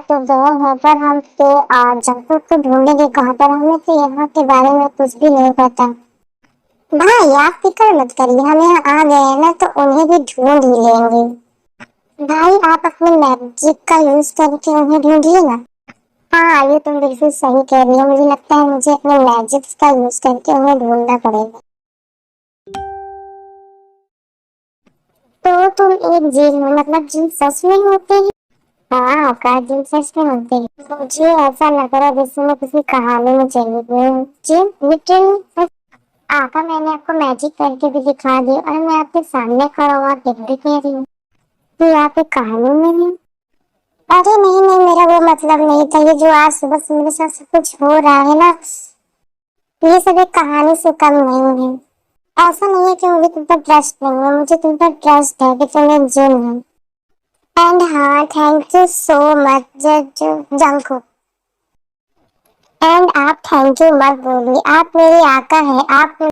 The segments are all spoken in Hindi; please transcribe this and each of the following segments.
तो गए हैं पर हम तो जंगल को ढूंढेंगे कहाँ पर। हमें तो यहाँ के बारे में कुछ भी नहीं पता। भाई आप फिक्र मत करिए, हम यहाँ आ गए हैं ना तो उन्हें भी ढूंढ ही लेंगे। भाई आप अपने मैजिक का यूज करके उन्हें ढूंढिए ना। हाँ ये तुम बिल्कुल सही कह रही हो, मुझे लगता है मुझे अपने मैजिक का यूज करके उन्हें ढूंढना पड़ेगा। तो तुम एक जीन हो, मतलब जीन सच में होते हैं? हाँ औकात जीन सच में होते हैं। मुझे ऐसा लग रहा है जैसे मैं किसी कहानी में चली गई हूँ। जीन लिटरली आका मैंने आपको मैजिक करके भी दिखा दी और मैं आपके सामने खड़ा हुआ देख भी कह रही हूँ कि आप एक कहानी में हैं। अरे नहीं नहीं, मेरा वो मतलब नहीं था। ये जो आज सुबह से मेरे साथ सब कुछ हो रहा है ना, ये सब एक कहानी से कम नहीं है। ऐसा नहीं है कि मुझे तुम पर ट्रस्ट नहीं है, मुझे तुम पर ट्रस्ट है कि तुम एक जिन हो। एंड हाँ थैंक यू सो मच जंकु। एंड आप थैंक यू मत बोलिए, आप मेरे आका हैं। आप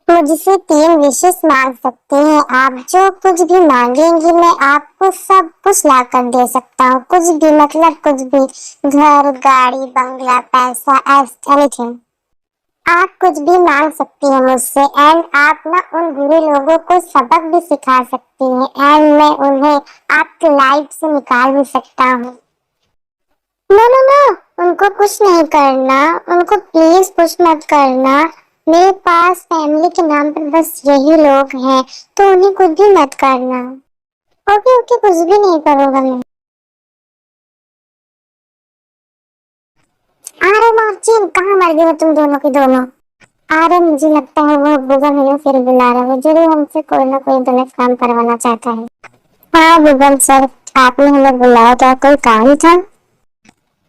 मुझसे 3 विशेष मांग सकते हैं। आप जो कुछ भी मांगेंगे मैं आपको सब कुछ ला कर दे सकता हूँ। कुछ भी मतलब कुछ भी, घर गाड़ी बंगला पैसा एनीथिंग। आप कुछ भी मांग सकती हैं मुझसे। एंड आप ना उन बुरे लोगों को सबक भी सिखा सकती हैं एंड मैं उन्हें आपकी लाइफ से निकाल भी सकता हूँ। नो नो नो, उनको कुछ नहीं करना, उनको प्लीज कुछ मत करना। मेरे पास फैमिली के नाम पर बस यही लोग हैं तो उन्हें कुछ भी मत करना। ओके ओके, कुछ भी नहीं करूँगा मैं। अरे मार्चिन कहाँ मर गए हो तुम दोनों के दोनों? अरे मुझे लगता है वो गूगल हमें फिर बुला रहा है, जरूर हमसे कोई ना कोई गलत काम करवाना चाहता है। हाँ गूगल सर, आपने हमें बुलाया, क्या कोई काम था?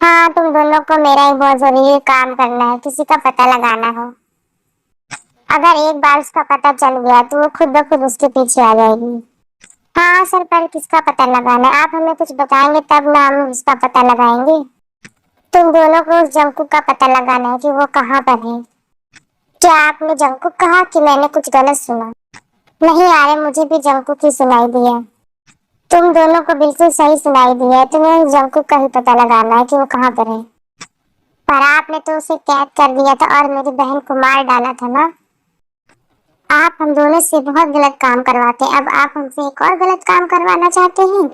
हाँ तुम दोनों को मेरा ही बहुत जरूरी काम करना है, किसी का पता लगाना हो। अगर एक बार उसका पता चल गया तो वो खुद ब खुद उसके पीछे आ जाएगी। हाँ सर, पर किसका पता लगाना है? आप हमें कुछ बताएंगे तब ना हम उसका पता लगाएंगे। तुम दोनों को उस जंकु का पता लगाना है कि वो कहाँ पर है। क्या आपने जंकु कहा कि मैंने कुछ गलत सुना? नहीं यार, मुझे भी जंकु की सुनाई दिया। तुम दोनों को बिल्कुल सही सुनाई दिया है। तुम्हें उस जंकु का ही पता लगाना है कि वो कहाँ पर है। पर आपने तो उसे कैद कर दिया था और मेरी बहन को मार डाला था ना। आप हम दोनों से बहुत गलत काम करवाते हैं, अब आप हमसे एक और गलत काम करवाना चाहते हैं।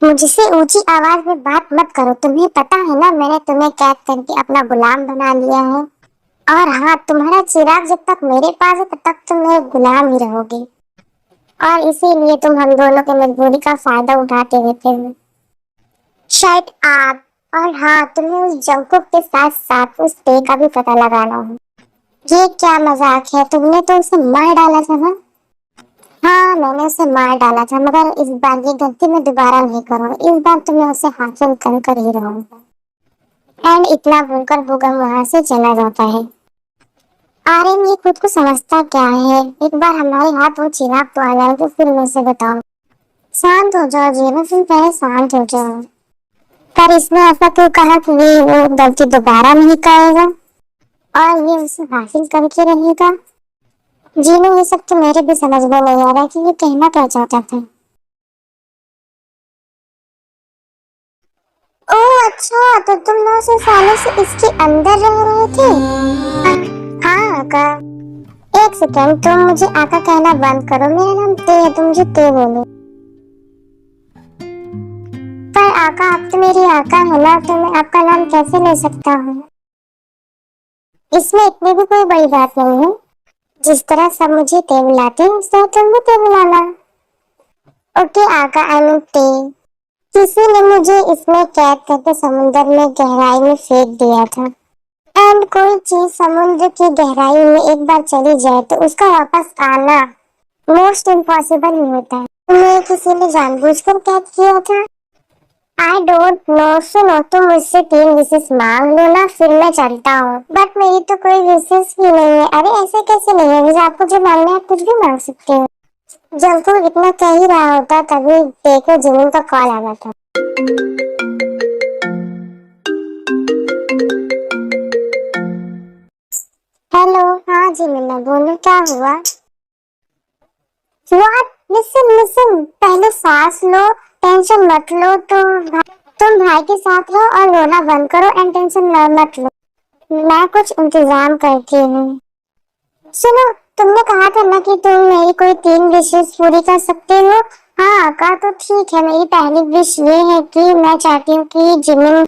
मुझसे ऊंची आवाज में बात मत करो, तुम्हें पता है ना मैंने तुम्हें कैद करके अपना गुलाम बना लिया है। और हाँ, तुम्हारा चिराग जब तक मेरे पास है तब तक तुम मेरे गुलाम ही रहोगे। और इसीलिए तुम हम दोनों की मजबूरी का फायदा उठाते रहते हो। शायद आप। और हाँ, तुम्हें उस जंकुक के साथ साथ उस पे का भी पता लगाना हो। ये क्या मजाक है, तुमने तो उसे मार डाला था ना। हाँ मैंने उसे मार डाला था, मगर इस बार ये गलती मैं दोबारा नहीं करूँगा। इस बार तो मैं उसे हासिल कर ही रहूंगा। एंड इतना बोलकर भूगम वहां से चला जाता है। आर्यन ये खुद को समझता क्या है, एक बार हमारे हाथ वो चिराग तो आ जाए तो फिर मुझसे बताओ। शांत हो जाओ जीवन, फिर पहले शांत हो जाओ। पर इसने ऐसा क्यों कहा कि ये वो गलती दोबारा नहीं करेगा और ये उसे हासिल करके रहेगा? जीनू, ये सब तो मेरे भी समझ में नहीं आ रहा कि ये कहना क्या चाहता था। ओह अच्छा, तो तुम 900 सालों से इसके अंदर रह रहे थे? हाँ आका। एक सेकेंड, तुम मुझे आका कहना बंद करो। मेरा नाम ते है, तुम मुझे ते बोलो। पर आका, आप तो मेरी आका है ना, तो मैं आपका नाम कैसे ले सकता हूँ? इसमें इतनी भी कोई बड़ी बात नहीं है। जिस तरह सब मुझे ते बुलाते हैं उस तरह तुम भी ते बुलाना। ओके आका, आई मीन ते। किसी ने मुझे इसमें कैद करके समुद्र में गहराई में फेंक दिया था। एंड कोई चीज समुद्र की गहराई में एक बार चली जाए तो उसका वापस आना मोस्ट इम्पॉसिबल ही होता है। तुम्हें किसी ने जानबूझकर कैद किया था? I don't know. सुनो, तुम मुझसे 3 विशेष मांग लो ना, फिर मैं चलता हूँ। बट मेरी तो कोई विशेष ही नहीं है। अरे ऐसे कैसे नहीं है, मुझे आपको जो मांगना है कुछ भी मांग सकते हो। जब तुम इतना कह ही रहा होता तभी देखो जमीन का कॉल आ गया था। हेलो, हाँ जी मिन्ना, बोलो क्या हुआ? व्हाट? लिसन लिसन, पहले सांस लो, टेंशन मत लो। तो तुम भाई के साथ रहो और रोना बंद करो एंड टेंशन मत लो। मैं कुछ इंतजाम करती हूँ। सुनो, तुमने कहा था ना कि तुम मेरी कोई 3 विशेष पूरी कर सकते हो। हाँ का तो ठीक है। मेरी पहली विश ये है कि मैं चाहती हूँ कि जिमिन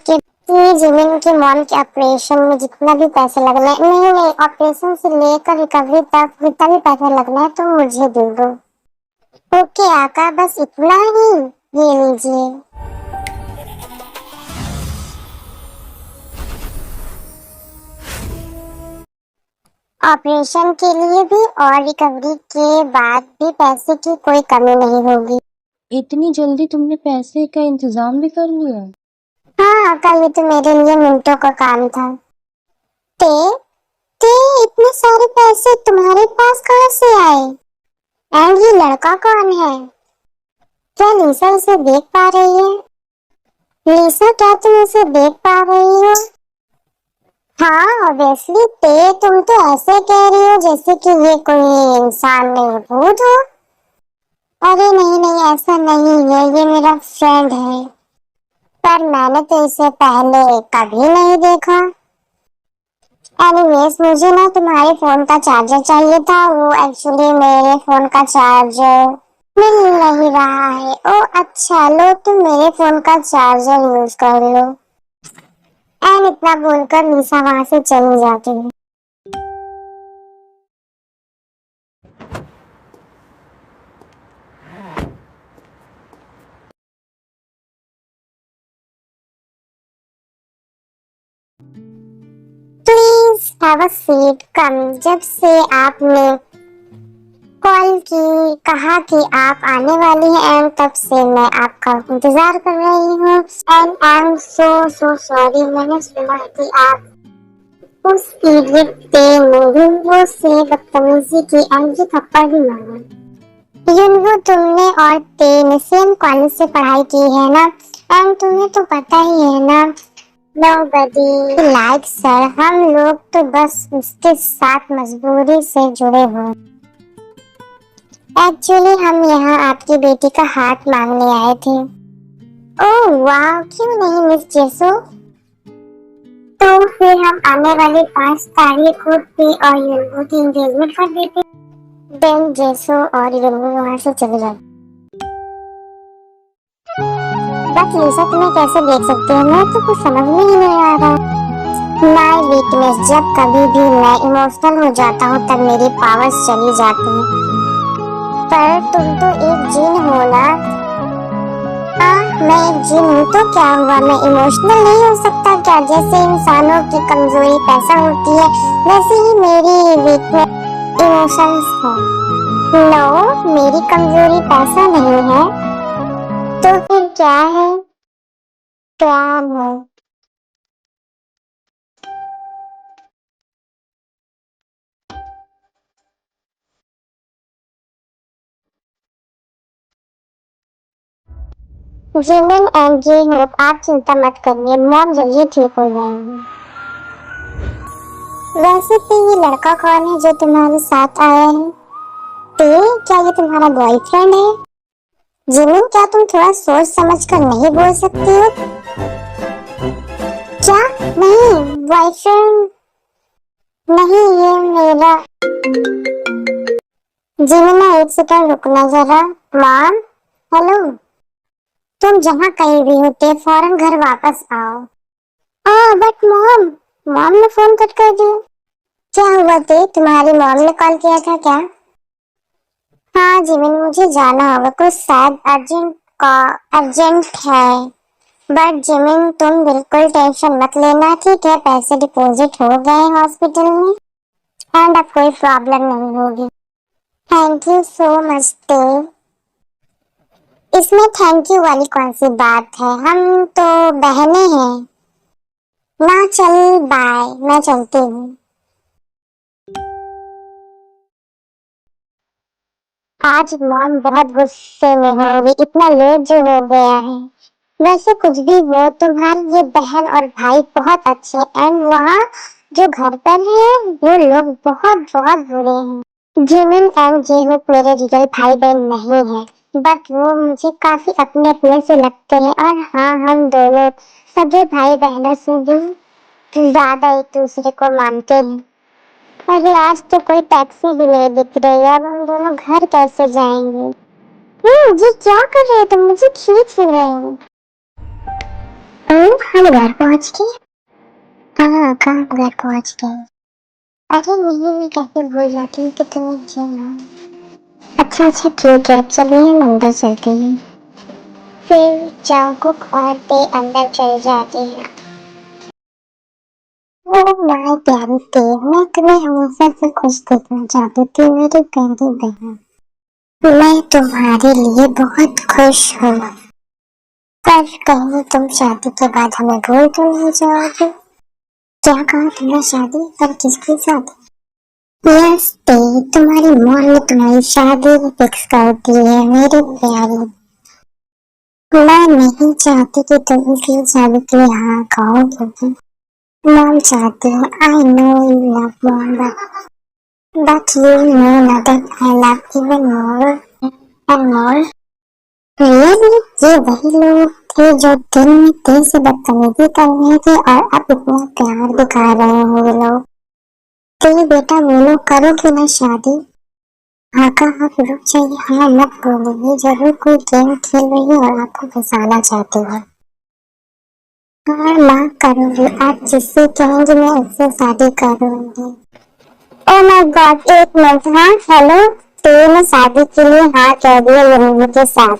के मॉम के ऑपरेशन में जितना भी पैसा लगना है, नहीं ऑपरेशन से लेकर रिकवरी तक जितना भी पैसा लगना है तुम मुझे दे दो। ओके आका, बस इतना ही। ये लीजिए। ऑपरेशन के लिए भी और रिकवरी के बाद भी पैसे की कोई कमी नहीं होगी। इतनी जल्दी तुमने पैसे का इंतजाम भी कर लिया? हाँ कल ये तो मेरे लिए मिनटों का काम था। ते ते इतने सारे पैसे तुम्हारे पास कहाँ से आए? एंड ये लड़का कौन है? क्या लीसा इसे देख पा रही है? लीसा क्या तुम इसे देख पा रही हो? हाँ ऑब्वियसली। ते तुम तो ऐसे कह रही हो जैसे कि ये कोई इंसान नहीं भूत हो। अरे नहीं नहीं ऐसा नहीं है, ये मेरा फ्रेंड है। पर मैंने तो इसे पहले कभी नहीं देखा। एनीवेज मुझे ना तुम्हारे फोन का चार्जर चाहिए था। वो एक्चुअली मेरे फोन का चार्जर मिल नहीं रहा है। ओ अच्छा, लो तुम मेरे फोन का चार्जर यूज कर लो। एंड इतना बोलकर निशा वहां से चली जाती है। प्लीज हैव अ सीट कम। जब से आपने कॉल की कहा कि आप आने वाली हैं एंड तब से मैं आपका इंतजार कर रही हूँ। And I am so sorry. मैंने सुना कि आप उस इडियट पे मेरी वो से बदतमीजी की एंड मुझे थप्पड़ भी मारा। युनवो तुमने और ते ने सेम कॉलेज से पढ़ाई की है ना? एंड तुम्हें तो पता ही है ना, नोबडी लाइक सर। हम लोग तो बस उसके साथ मजबूरी से जुड़े हुए। एक्चुअली हम यहाँ आपकी बेटी का हाथ मांगने आए थे। ओह वाह, क्यों नहीं मिस जेसो। तो फिर हम आने वाली 5 तारीख को ते और युनवो की एंगेजमेंट कर देते। देन जेसो और युनवो वहाँ से चले जाते। बट लिसा तुम्हें कैसे देख सकते हो? मैं तो कुछ समझ में ही नहीं आ रहा। माय वीकनेस, जब कभी भी मैं इमोशनल हो जाता हूँ तब मेरी पावर्स चली जाती हैं। पर तुम तो एक जिन हो ना। हाँ मैं एक जिन हूँ तो क्या हुआ, मैं इमोशनल नहीं हो सकता क्या? जैसे इंसानों की कमजोरी पैसा होती है वैसे ही मेरी वीकनेस इमोशंस है। नो मेरी कमजोरी पैसा नहीं है। तो फिर क्या है? प्यार है। जिमिन एंड जी होप आप चिंता मत करिए, मॉम जल्दी ठीक हो जाएंगी। वैसे तो ये लड़का कौन है जो तुम्हारे साथ आया है? तो क्या ये तुम्हारा बॉयफ्रेंड है? जिमिन क्या तुम थोड़ा सोच समझ कर नहीं बोल सकती हो? क्या? नहीं बॉयफ्रेंड नहीं, ये मेरा। जिमिन एक सेकंड रुकना जरा। मॉम हेलो, तुम जहाँ कहीं भी होते फौरन घर वापस आओ। But mom. मॉम ने फोन कट कर दिया। क्या हुआ थे? तुम्हारी मॉम ने कॉल किया था क्या? हाँ जिमिन मुझे जाना होगा, कुछ शायद अर्जेंट है। बट जिमिन तुम बिल्कुल टेंशन मत लेना, ठीक है? पैसे डिपॉजिट हो गए हॉस्पिटल में एंड अब कोई प्रॉब्लम नहीं होगी। थैंक यू सो मच देव। इसमें थैंक यू वाली कौन सी बात है, हम तो बहनें हैं ना। चल बाय, मैं चलती हूँ। आज मॉम बहुत गुस्से में होगी, इतना लेट जो हो गया है। वैसे कुछ भी वो तुम्हारी ये बहन और भाई बहुत अच्छे एंड वहाँ जो घर पर है वो लोग बहुत बहुत बुरे हैं। जिमिन एंड जेहोक मेरे रियल भाई बहन नहीं है। बट वो मुझे काफी अपने अपने से लगते हैं। और हाँ, हम दोनों सगे भाई बहनों से भी ज्यादा एक दूसरे को मानते हैं। अरे आज तो कोई टैक्सी भी नहीं दिख रही है, अब हम दोनों घर कैसे जाएंगे? जी क्या कर रहे हो तुम? मुझे खींच रहे हो। हम घर पहुंच गए। हाँ कहाँ घर पहुंच गए? अरे नहीं, कैसे भूल जाती हूँ कि तुम मुझे ना। अच्छा ठीक है, चलिए हम अंदर चलते हैं। फिर चाकुक और ते अंदर चले जाते हैं। ओह माय प्यारी ते, मैं तुम्हें हमेशा से खुश देखना चाहती थी मेरी प्यारी बहन। मैं तुम्हारे लिए बहुत खुश हूँ। पर कहीं तुम शादी के बाद हमें भूल तो नहीं जाओगे? क्या कहा तुमने? शादी? पर किसकी शादी? यस ते, तुम्हारी मॉम ने तुम्हारी शादी फिक्स कर दी है मेरी प्यारी। मैं नहीं चाहती कि तुम इसलिए शादी के लिए हाँ कहो, क्योंकि मॉम चाहती है। I know you love mom, but you know ना that I love even more and more. Really? ये वही लोग थे जो दिन में तेज से बदतमीजी कर रहे थे और अब इतना प्यार दिखा रहे हैं ये लोग। तो बेटा बोलो, करोगे ना शादी? हाँ कहा आप रुक जाइए, हाँ मत बोलिए, जरूर कोई गेम खेल रही है और आपको फंसाना चाहती है। हाँ माँ करूंगी, आप जिससे कहेंगे मैं उससे शादी करूंगी। ओ माय गॉड, एक मिनट। हाँ हेलो, तो मैं शादी के लिए हाँ कह दिया यमुना के साथ।